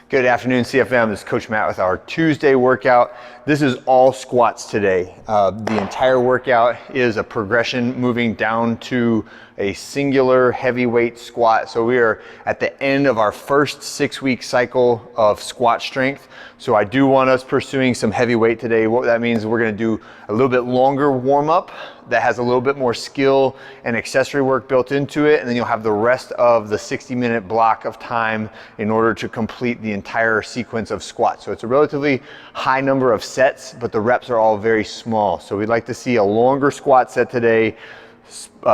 Good afternoon, CFM. This is Coach Matt with our Tuesday workout. This is all squats today. The entire workout is a progression moving down to a singular heavyweight squat. So we are at the end of our first 6-week cycle of squat strength. So I do want us pursuing some heavy weight today. What that means is we're gonna do a little bit longer warm up that has a little bit more skill and accessory work built into it. And then you'll have the rest of the 60-minute block of time in order to complete the entire sequence of squats. So it's a relatively high number of sets, but the reps are all very small. So we'd like to see a longer squat set today,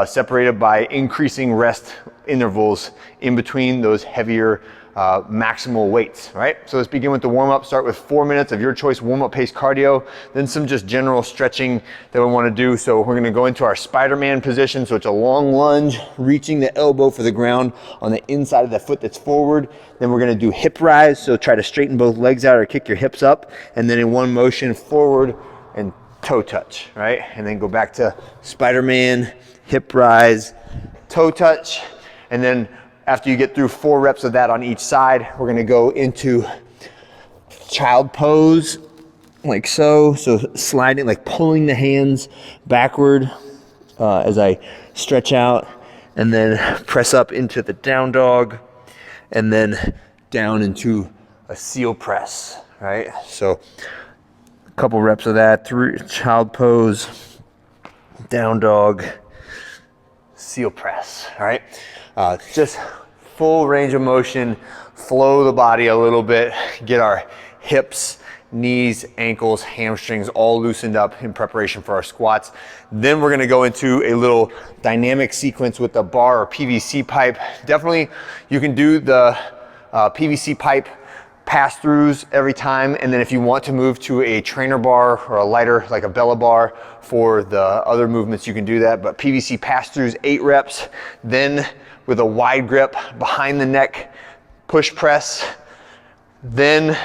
separated by increasing rest intervals in between those heavier maximal weights, right? So let's begin with the warm up. Start with 4 minutes of your choice warm up pace cardio, then some just general stretching that we want to do. So we're going to go into our Spider-Man position. So it's a long lunge, reaching the elbow for the ground on the inside of the foot that's forward. Then we're going to do hip rise. So try to straighten both legs out or kick your hips up. And then in one motion forward and toe touch, right? And then go back to Spider-Man, hip rise, toe touch. And then after you get through 4 reps of that on each side, we're gonna go into child pose, like so. So sliding, like pulling the hands backward as I stretch out, and then press up into the down dog, and then down into a seal press, right? So a couple reps of that, 3 child pose, down dog, seal press, all right? Just full range of motion, flow the body a little bit, get our hips, knees, ankles, hamstrings all loosened up in preparation for our squats. Then we're gonna go into a little dynamic sequence with the bar or PVC pipe. Definitely you can do the PVC pipe pass-throughs every time, and then if you want to move to a trainer bar or a lighter like a Bella bar for the other movements, you can do that. But PVC pass-throughs, 8 reps, then with a wide grip behind the neck push press, then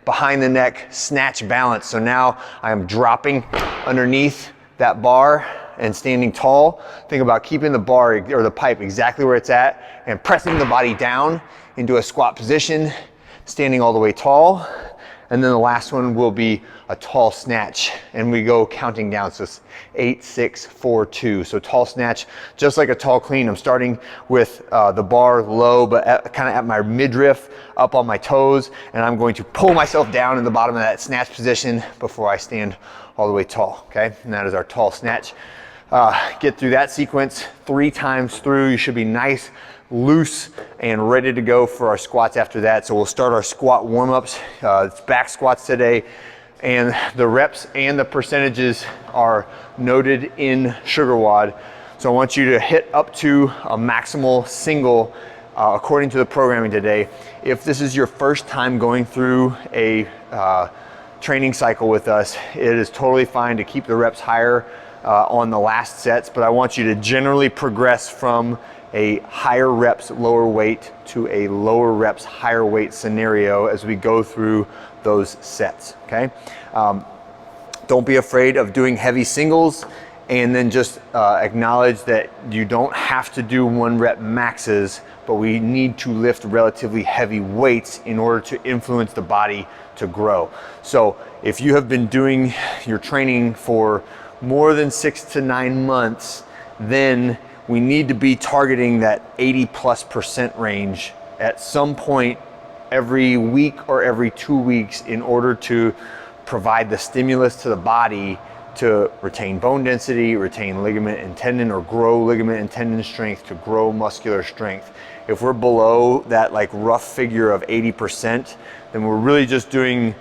behind the neck snatch balance. So now I am dropping underneath that bar and standing tall. Think about keeping the bar or the pipe exactly where it's at and pressing the body down into a squat position, standing all the way tall. And then the last one will be a tall snatch, and we go counting down. So it's 8, 6, 4, 2. So tall snatch, just like a tall clean. I'm starting with the bar low, but kind of at my midriff, up on my toes, and I'm going to pull myself down in the bottom of that snatch position before I stand all the way tall, okay? And that is our tall snatch. Get through that sequence 3 times through. You should be nice, loose, and ready to go for our squats after that. So we'll start our squat warm-ups. It's back squats today, and the reps and the percentages are noted in SugarWOD. So I want you to hit up to a maximal single according to the programming today. If this is your first time going through a training cycle with us, it is totally fine to keep the reps higher on the last sets, but I want you to generally progress from a higher reps, lower weight to a lower reps, higher weight scenario as we go through those sets, okay? Don't be afraid of doing heavy singles, and then just acknowledge that you don't have to do 1 rep maxes, but we need to lift relatively heavy weights in order to influence the body to grow. So if you have been doing your training for more than 6 to 9 months, then we need to be targeting that 80+% range at some point every week or every 2 weeks in order to provide the stimulus to the body to retain bone density, retain ligament and tendon, or grow ligament and tendon strength, to grow muscular strength. If we're below that like rough figure of 80%, then we're really just doing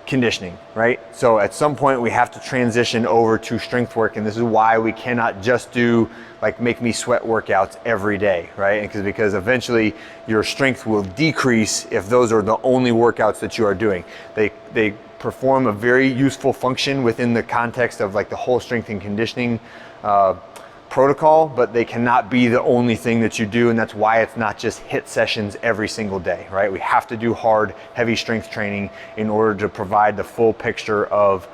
conditioning, right? So at some point we have to transition over to strength work, and this is why we cannot just do like make me sweat workouts every day, right? Because eventually your strength will decrease if those are the only workouts that you are doing. They perform a very useful function within the context of like the whole strength and conditioning protocol, but they cannot be the only thing that you do, and that's why it's not just HIIT sessions every single day, right? We have to do hard, heavy strength training in order to provide the full picture of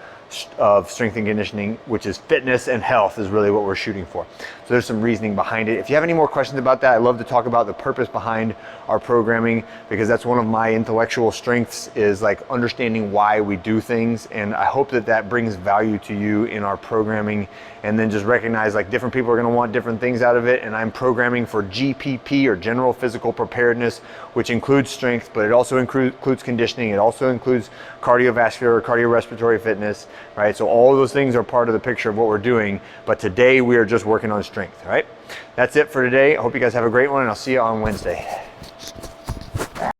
of strength and conditioning, which is fitness and health, is really what we're shooting for. So there's some reasoning behind it. If you have any more questions about that, I'd love to talk about the purpose behind our programming, because that's one of my intellectual strengths, is like understanding why we do things. And I hope that that brings value to you in our programming, and then just recognize like different people are going to want different things out of it. And I'm programming for GPP, or general physical preparedness, which includes strength, but it also includes conditioning. It also includes cardiovascular or cardiorespiratory fitness, right? So all of those things are part of the picture of what we're doing. But today we are just working on strength, all right? That's it for today. I hope you guys have a great one, and I'll see you on Wednesday.